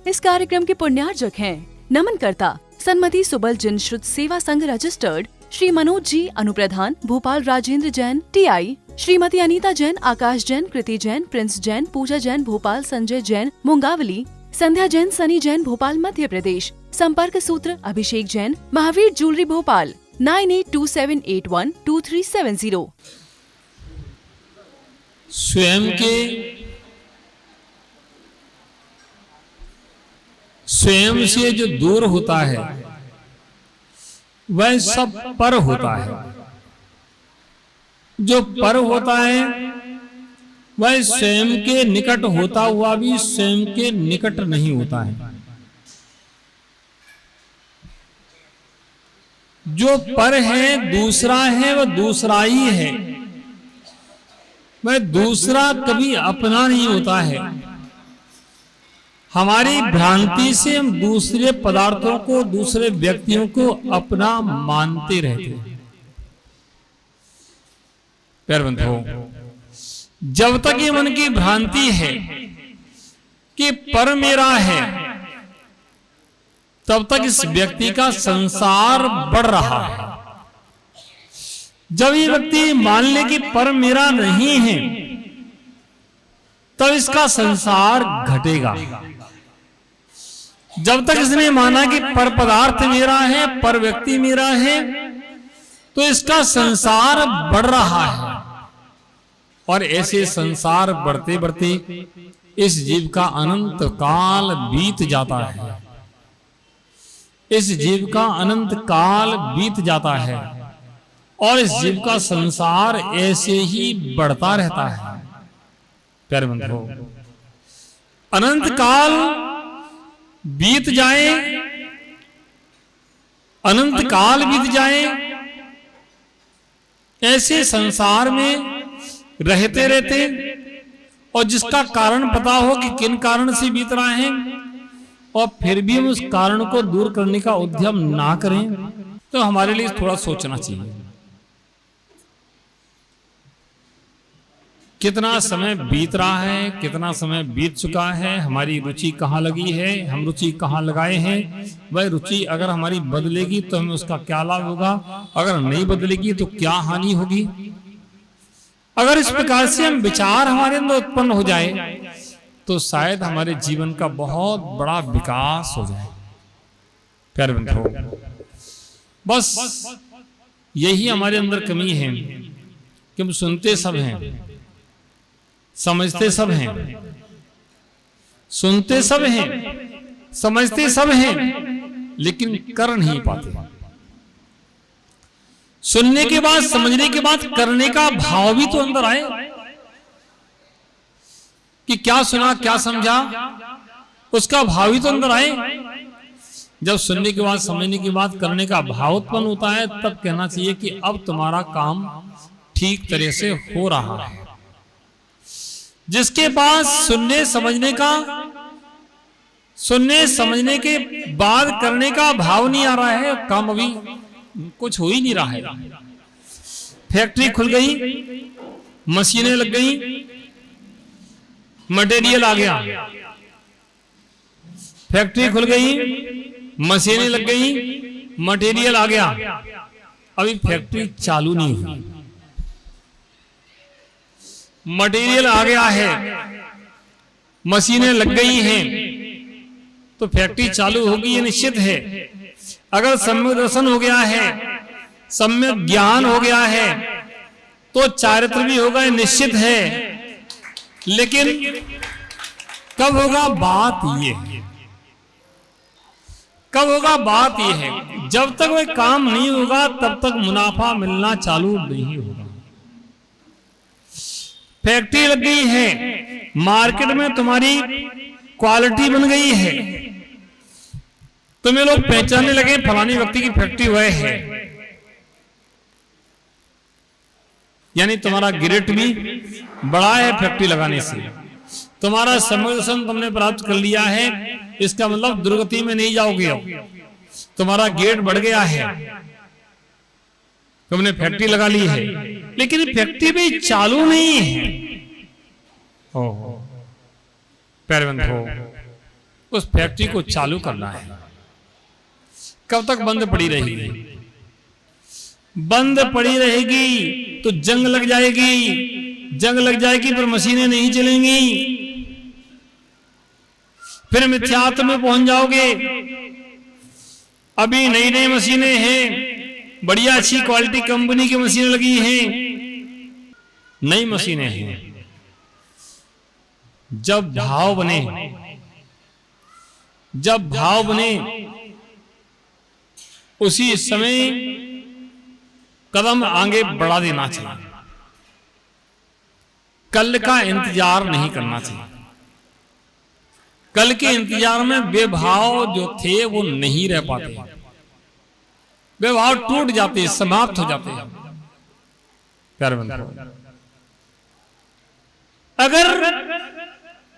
इस कार्यक्रम के पुण्यार्जक हैं नमन करता सन्मति सुबल जिन श्रुत सेवा संघ रजिस्टर्ड श्री मनोज जी अनुप्रधान, भोपाल राजेंद्र जैन TI, श्रीमती अनीता जैन, आकाश जैन, कृति जैन, प्रिंस जैन, पूजा जैन भोपाल, संजय जैन मुंगावली, संध्या जैन, सनी जैन भोपाल मध्य प्रदेश। संपर्क सूत्र अभिषेक जैन, महावीर ज्वेलरी भोपाल 9827812370। स्वयं से जो दूर होता है वह सब पर होता है। जो पर होता है वह स्वयं के निकट होता हुआ भी स्वयं के निकट नहीं होता है। जो पर है, दूसरा है, वह दूसरा ही है। वह दूसरा कभी अपना नहीं होता है। हमारी भ्रांति से हम दूसरे पदार्थों को, दूसरे व्यक्तियों को अपना मानते रहते हैं। प्यारे बंधुओं, जब तक ये मन की भ्रांति है कि पर मेरा है, तब तक इस व्यक्ति का संसार बढ़ रहा है। जब ये व्यक्ति मान ले कि पर मेरा नहीं है, तब इसका संसार घटेगा। जब तक इसने माना कि पर पदार्थ मेरा है, पर व्यक्ति मेरा है, तो इसका संसार बढ़ रहा है। और ऐसे संसार बढ़ते बढ़ते इस जीव का अनंत काल बीत जाता है। इस जीव का अनंत काल बीत जाता है और इस जीव का संसार ऐसे ही बढ़ता रहता है। प्यारे बंधुओं, अनंत काल बीत जाए, अनंत काल बीत जाए, ऐसे संसार में रहते रहते, और जिसका कारण पता हो कि किन कारण से बीत रहा है, और फिर भी हम उस कारण को दूर करने का उद्यम ना करें, तो हमारे लिए थोड़ा सोचना चाहिए। कितना समय बीत रहा है, कितना समय बीत चुका है, हमारी रुचि कहाँ लगी है, हम रुचि कहाँ लगाए हैं। वह रुचि अगर हमारी बदलेगी तो हमें उसका क्या लाभ होगा, अगर नहीं बदलेगी तो क्या हानि होगी। अगर इस प्रकार से हम विचार हमारे अंदर उत्पन्न हो जाए तो शायद हमारे जीवन का बहुत बड़ा विकास हो जाए। प्यारे बंधुओं, बस यही हमारे अंदर कमी है कि हम सुनते सब हैं, समझते सब हैं, सुनते सब हैं, समझते सब हैं, लेकिन कर नहीं पाते। सुनने के बाद, समझने के बाद करने का भाव भी तो अंदर आए कि क्या सुना, क्या समझा, उसका भाव भी तो अंदर आए। जब सुनने के बाद, समझने के बाद करने का भाव उत्पन्न होता है, तब कहना चाहिए कि अब तुम्हारा काम ठीक तरह से हो रहा है। जिसके पास सुनने समझने के बाद करने का भाव नहीं आ रहा है, काम अभी कुछ हो ही नहीं रहा है। फैक्ट्री खुल गई, मशीनें लग गई, मटेरियल आ गया। फैक्ट्री खुल गई, मशीनें लग गई, मटेरियल आ गया, अभी फैक्ट्री चालू नहीं हुई। मटेरियल आ गया है, मशीनें लग गई हैं, तो फैक्ट्री चालू होगी, ये निश्चित है। अगर सम्यक दर्शन हो गया है, सम्यक ज्ञान हो गया है, तो चारित्र भी होगा, ये निश्चित है। लेकिन कब होगा, बात ये है। कब होगा, बात ये है। जब तक वह काम नहीं होगा तब तक मुनाफा मिलना चालू नहीं होगा। फैक्ट्री लग गई है, मार्केट में तुम्हारी क्वालिटी बन गई है, तुम्हें लोग पहचानने लगे फलानी व्यक्ति की फैक्ट्री वह है, यानी तुम्हारा ग्रेड भी बढ़ा है फैक्ट्री लगाने से। तुम्हारा समर्शन तुमने प्राप्त कर लिया है, इसका मतलब दुर्गति में नहीं जाओगे। तुम्हारा गेट बढ़ गया है, तुमने फैक्ट्री लगा ली है, लेकिन फैक्ट्री भी चालू नहीं है। प्यारे बंधुओं, उस फैक्ट्री को चालू करना है। कब तक बंद पड़ी रहेगी? बंद पड़ी रहेगी तो जंग लग जाएगी, जंग लग जाएगी पर मशीनें नहीं चलेंगी, फिर मिथ्यात्व में पहुंच जाओगे। अभी नई नई मशीनें हैं, बढ़िया अच्छी क्वालिटी कंपनी की मशीनें लगी हैं, नई मशीनें हैं। जब भाव बने, जब भाव बने उसी समय कदम आगे बढ़ा देना चाहिए। कल का इंतजार नहीं करना चाहिए। कल के इंतजार में बेभाव जो थे वो नहीं रह पाते, बेभाव टूट जाते, समाप्त हो जाते हैं। प्यारे बंधुओं, अगर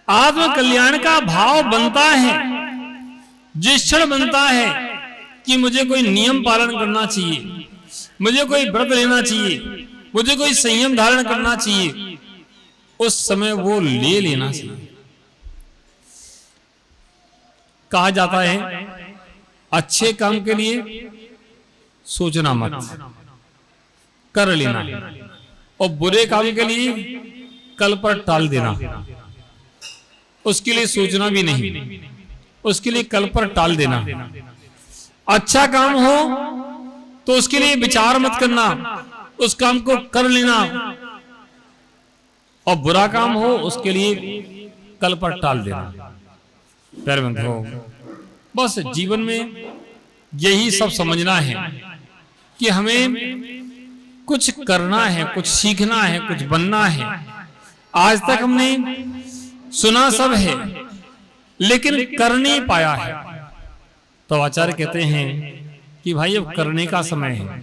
आत्म कल्याण का भाव बनता है, जिस क्षण बनता है कि मुझे कोई नियम पालन करना चाहिए, मुझे कोई व्रत लेना चाहिए, मुझे कोई संयम धारण करना चाहिए, उस समय वो ले लेना चाहिए। कहा जाता है अच्छे काम के लिए सोचना मत, कर लेना, और बुरे काम के लिए कल पर टाल देना, उसके लिए सोचना भी नहीं, उसके लिए कल पर टाल देना। अच्छा काम हो तो उसके लिए विचार मत करना, उस काम को कर लेना, और बुरा काम हो उसके लिए कल पर टाल देना। प्यारे बंधुओं, बस जीवन में यही सब समझना है कि हमें कुछ करना है, कुछ सीखना है, कुछ बनना है। आज तक हमने सुना सब है लेकिन कर नहीं पाया है, तो आचार्य कहते हैं कि भाई अब करने का समय है।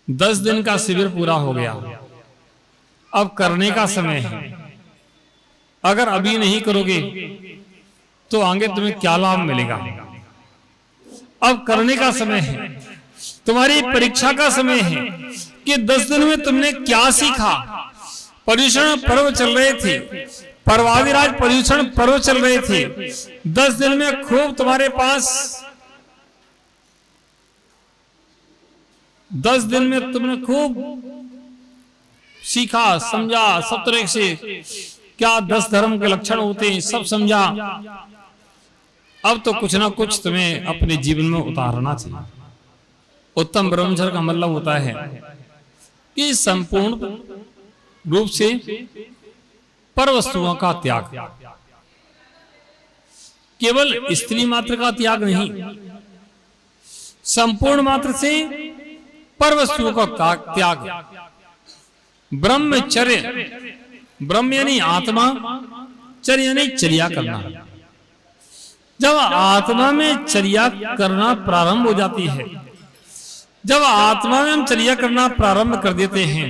10 दिन का शिविर पूरा हो गया, अब करने का समय है। अगर अभी नहीं करोगे तो आगे तुम्हें क्या लाभ मिलेगा? अब करने का समय है, तुम्हारी परीक्षा का समय है कि 10 दिन में तुमने क्या सीखा। पर्युषण पर्व चल रहे थे, पर्वादिराज पर्युषण पर्व चल रहे थे। 10 दिन में खूब तुम्हारे पास, 10 दिन में तुमने खूब सीखा, समझा, सब तरह से क्या 10 धर्म के लक्षण होते हैं सब समझा। अब तो कुछ ना कुछ तुम्हें अपने जीवन में उतारना चाहिए। उत्तम ब्रह्मचर्य का मतलब होता है कि संपूर्ण रूप से पर वस्तुओं का त्याग, केवल स्त्री मात्र का त्याग नहीं, संपूर्ण मात्र से पर वस्तुओं का त्याग। ब्रह्मचर्य, ब्रह्म यानी आत्मा, चर्य यानी चर्या करना। जब आत्मा में चर्या करना प्रारंभ हो जाती है, जब आत्मा में हम चर्या करना प्रारंभ कर देते हैं,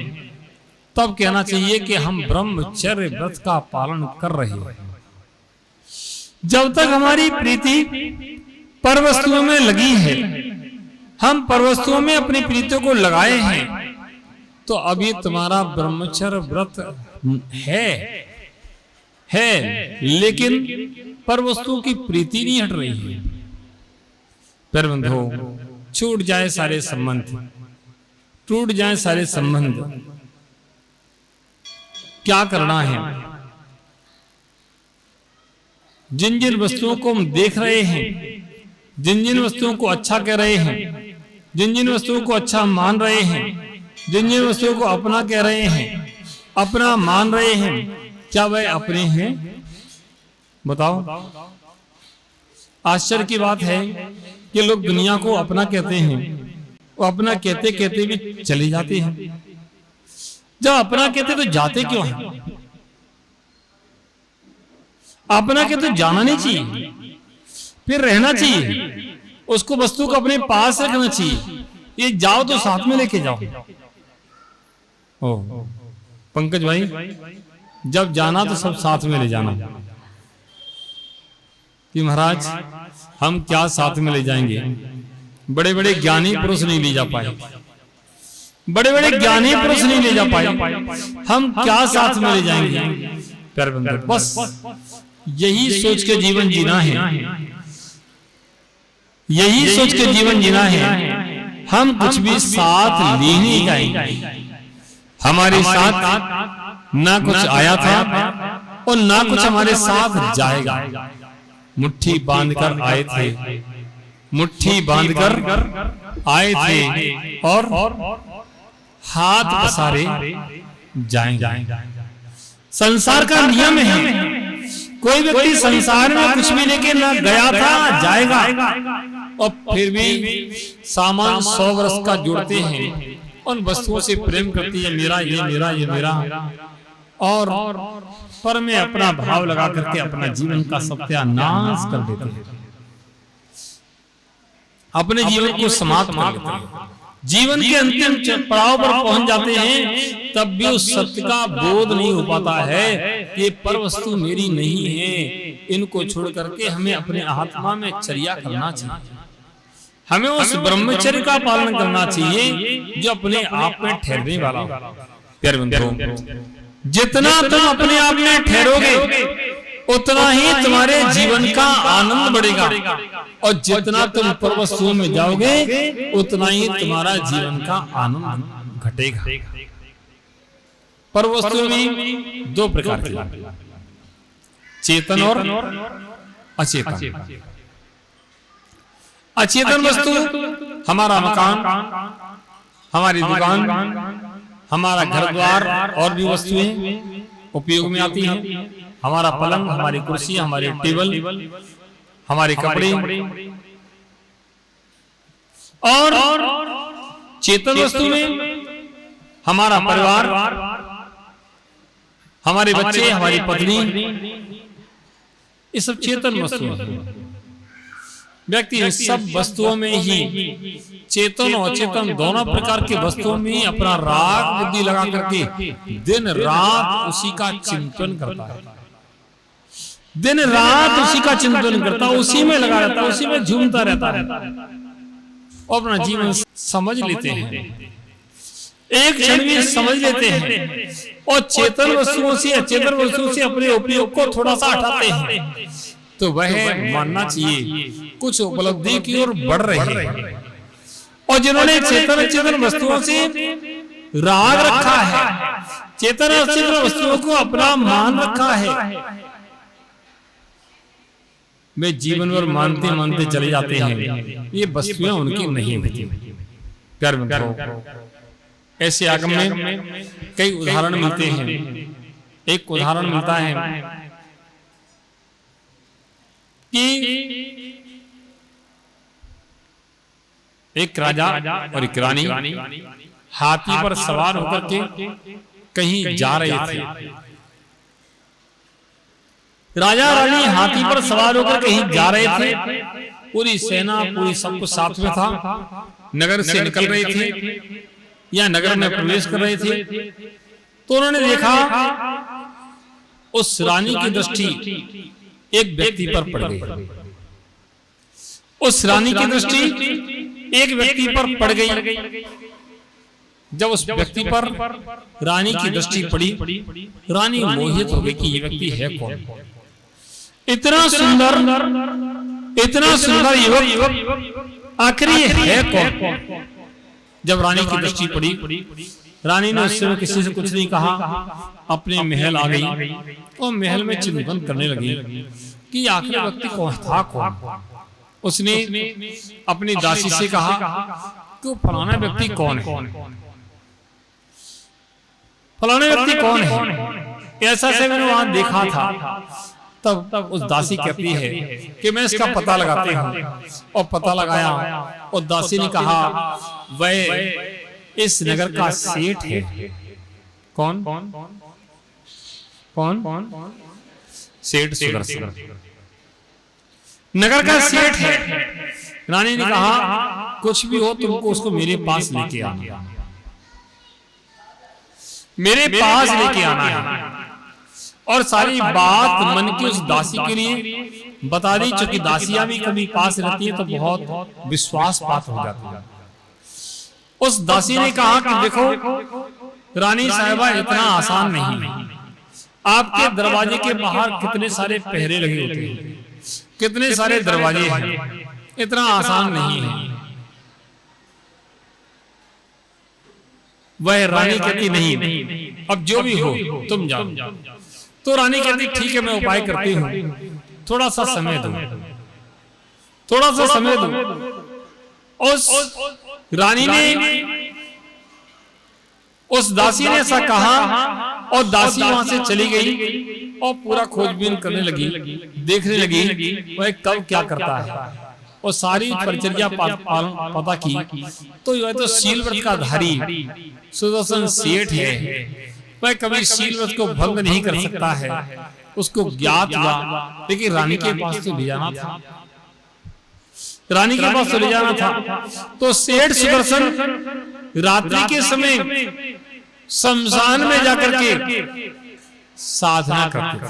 तब कहना चाहिए कि हम ब्रह्मचर्य व्रत का पालन कर रहे हैं। जब तक हमारी प्रीति परवस्तुओं में लगी है, हम परवस्तुओं में अपनी प्रीतियों को लगाए हैं, तो अभी तुम्हारा ब्रह्मचर्य व्रत है लेकिन परवस्तुओं की प्रीति नहीं हट रही है। पर बंधो, छूट जाए सारे संबंध, टूट जाए सारे संबंध, क्या करना है? जिन जिन वस्तुओं को हम देख रहे हैं, जिन जिन वस्तुओं को अच्छा कह रहे हैं, जिन जिन वस्तुओं को अच्छा मान रहे हैं, जिन जिन वस्तुओं को अपना कह रहे हैं, अपना मान रहे हैं, क्या वह अपने हैं? बताओ। आश्चर्य की बात है कि लोग दुनिया को अपना कहते हैं, वो अपना कहते कहते भी चले जाते हैं। जब अपना कहते तो जाते क्यों हैं? अपना कहते तो जाना नहीं चाहिए, फिर रहना चाहिए, उसको वस्तु को अपने पास रखना चाहिए। ये जाओ तो साथ में लेके जाओ। ओ पंकज भाई, जब जाना तो सब साथ में ले जाना। कि महाराज हम क्या साथ में ले जाएंगे? बड़े बड़े ज्ञानी पुरुष नहीं ले जा पाए, बड़े बड़े ज्ञानी पुरुष नहीं ले जा पाए, हम क्या साथ में ले जाएंगे? प्यारे बंधु, बस यही सोच के जीवन जीना है, यही सोच के जीवन जीना है। हम कुछ भी साथ ले नहीं जाएंगे। हमारे साथ ना कुछ आया था और ना कुछ हमारे साथ जाएगा। मुट्ठी बांधकर आए थे, मुट्ठी बांधकर आए थे और हाथ पसारे जाएंगे। संसार का नियम है, कोई व्यक्ति संसार में कुछ भी लेके ना गया था, जाएगा। और फिर भी सामान 100 वर्ष का जोड़ते हैं, उन वस्तुओं से प्रेम करती है, मेरा ये मेरा ये मेरा, और पर में अपना भाव लगा करके अपना जीवन का सत्यानाश कर देते हैं, अपने जीवन को समाप्त कर देते हैं। जीवन के अंतिम पड़ाव पर पहुंच जाते हैं, तब भी उस सत्य का बोध नहीं हो पाता है कि ये पर वस्तु मेरी नहीं है। इनको छोड़ करके हमें अपने आत्मा में चर्या करना चाहिए, हमें उस ब्रह्मचर्य का पालन करना चाहिए जो अपने आप में ठहरने वाला हो। प्यारे बंधुओं, जितना तुम अपने आप में ठहरोगे उतना ही तुम्हारे जीवन का आनंद बढ़ेगा, और जितना तुम पर वस्तुओं में जाओगे उतना ही तुम्हारा जीवन का आनंद घटेगा। पर वस्तु में 2 प्रकार की, चेतन और अचेतन। अचेतन वस्तु हमारा मकान, हमारी दुकान, हमारा घर द्वार और भी वस्तुएं उपयोग में आती हैं। हमारा पलंग, हमारी कुर्सी, हमारे टेबल, हमारे कपड़े। और चेतन वस्तु में हमारा परिवार, हमारे बच्चे, हमारी पत्नी, ये सब चेतन वस्तु हैं। व्यक्ति इन सब वस्तुओं में ही, चेतन और अचेतन दोनों प्रकार के वस्तुओं में ही अपना राग बुद्धि लगा करके दिन रात उसी का चिंतन करता है, दिन रात उसी का चिंतन करता, उसी में लगा रहता, उसी में झूमता रहता है और अपना जीवन समझ लेते हैं, एक क्षण में समझ लेते हैं और चेतन वस्तुओं से अचेतन वस्तुओं से अपने उपयोग को थोड़ा सा हटाते हैं, तो वह मानना चाहिए कुछ उपलब्धि की ओर बढ़ रहे हैं। और जिन्होंने चेतन अचेतन वस्तुओं से राग रखा है, चेतन अचेतन वस्तुओं को अपना मान रखा है, वे जीवन भर मानते मानते चले जाते हैं, ये वस्तुएं उनकी नहीं होती। प्यारे बंधुओं, ऐसे आगम में कई उदाहरण मिलते हैं। एक उदाहरण मिलता है कि एक राजा और एक रानी हाथी पर सवार होकर के कहीं जा रहे थे। राजा रानी हाथी पर सवार होकर कहीं जा रहे थे, पूरी सेना पूरी सब कुछ साथ में था, नगर से निकल रहे थे या नगर में प्रवेश कर रहे थे। तो उन्होंने देखा उस रानी की दृष्टि एक व्यक्ति पर पड़ गई, उस रानी की दृष्टि एक व्यक्ति पर पड़ गई। जब उस व्यक्ति पर रानी की दृष्टि पड़ी, रानी मोहित हो गई कि ये व्यक्ति है कौन, इतना सुंदर युवक, आखिर ये है कौन। जब रानी की दृष्टि पड़ी, रानी ने उस समय किसी से कुछ नहीं कहा, अपने महल आ गई और महल में चिंतन करने लगी कि आखिर व्यक्ति कौन था कौन। उसने अपनी दासी से कहा कि फलाना व्यक्ति कौन है, फलाना व्यक्ति कौन है, ऐसा से मैंने वहां देखा था। तब उस दासी कहती है कि मैं इसका पता लगाती हूँ, और पता लगाया और दासी ने कहा वह इस नगर का सेठ है। कौन कौन? सेठ सुदर्शन, नगर का सेठ है। रानी ने कहा कुछ भी हो तुमको उसको मेरे पास लेके आना, मेरे पास लेके आना है। और सारी बात मन की उस दासी के लिए बता दी, चूंकि दासियां भी कभी पास रहती है तो बहुत विश्वास पात हो जाती है। उस दासी ने कहा कि देखो रानी साहिबा, इतना आसान नहीं, आपके दरवाजे के बाहर कितने सारे पहरे लगे होते हैं, कितने सारे दरवाजे हैं, इतना आसान नहीं है। वह रानी कहती नहीं, अब जो भी हो तुम जाओ। तो रानी कहती ठीक है, मैं उपाय करती हूं, थोड़ा सा समय दो, थोड़ा सा समय दो। उस रानी ने, उस दासी ने ऐसा कहा और दासी वहां से चली गई और पूरा खोजबीन करने लगी, देखने लगी वह कब क्या करता है और सारी परिचर्या पता की। तो यह तो शील व्रत का धारी सुदर्शन सेठ है, वह कभी शील व्रत को भंग नहीं कर सकता है। उसको ज्ञात हुआ, लेकिन रानी के पास तो ले जाना था, रानी के पास तो ले जाना था। तो सेठ सुदर्शन रात्रि के समय शमशान में जाकर के साधना करते थे,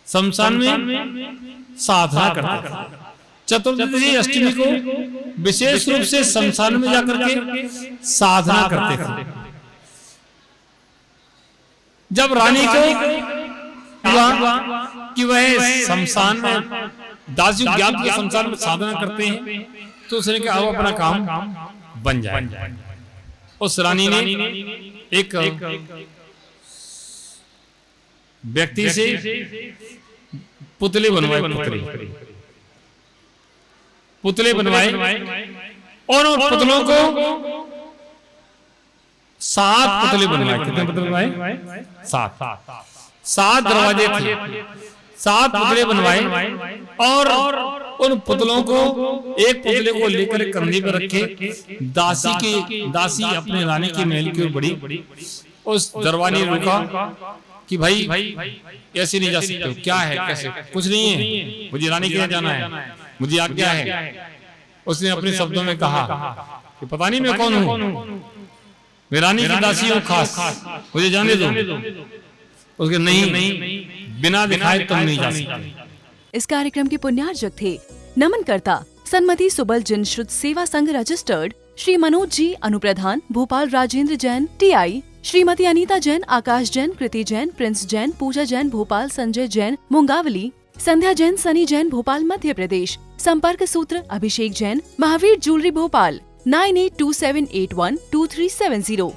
शमशान में साधना करते थे। चतुर्दशी अष्टमी को विशेष रूप से शमशान में जाकर के साधना करते थे। जब रानी को हुआ कि वह शमशान में, दासी ज्ञात के शमशान में साधना करते हैं, तो उसने कहा अब अपना काम बन जाए। उस रानी ने एक व्यक्ति से पुतले बनवाए, पुतले बनवाए और उन पुतलों को 7 पुतले बनवाए। कितने पुतले बनवाए? 7 दरवाजे थे, 7 पुतले बनवाए और उन पुतलों को, एक पुतले को लेकर कंधे पर रखे, दासी अपने रानी के महल की ओर बढ़ी। उस दरबार ने रोका कि भाई ऐसे नहीं जा सकते, क्या है, कैसे, कुछ नहीं है, मुझे रानी के यहाँ जाना है, मुझे आज्ञा है। उसने अपने शब्दों में कहा कि पता नहीं मैं कौन हूँ, मैं रानी की दासी हूँ खास, मुझे जाने दो। उसके नहीं, बिना दिखाए तुम नहीं जा सकते। इस कार्यक्रम के पुण्यार्जक थे नमनकर्ता सन्मति सुबल जिन श्रुत सेवा संघ रजिस्टर्ड श्री मनोज जी अनुप्रधान, भोपाल राजेंद्र जैन TI, श्रीमती अनीता जैन, आकाश जैन, कृति जैन, प्रिंस जैन, पूजा जैन भोपाल, संजय जैन मुंगावली, संध्या जैन, सनी जैन भोपाल मध्य प्रदेश। संपर्क सूत्र अभिषेक जैन, महावीर ज्वेलरी भोपाल 9827812370।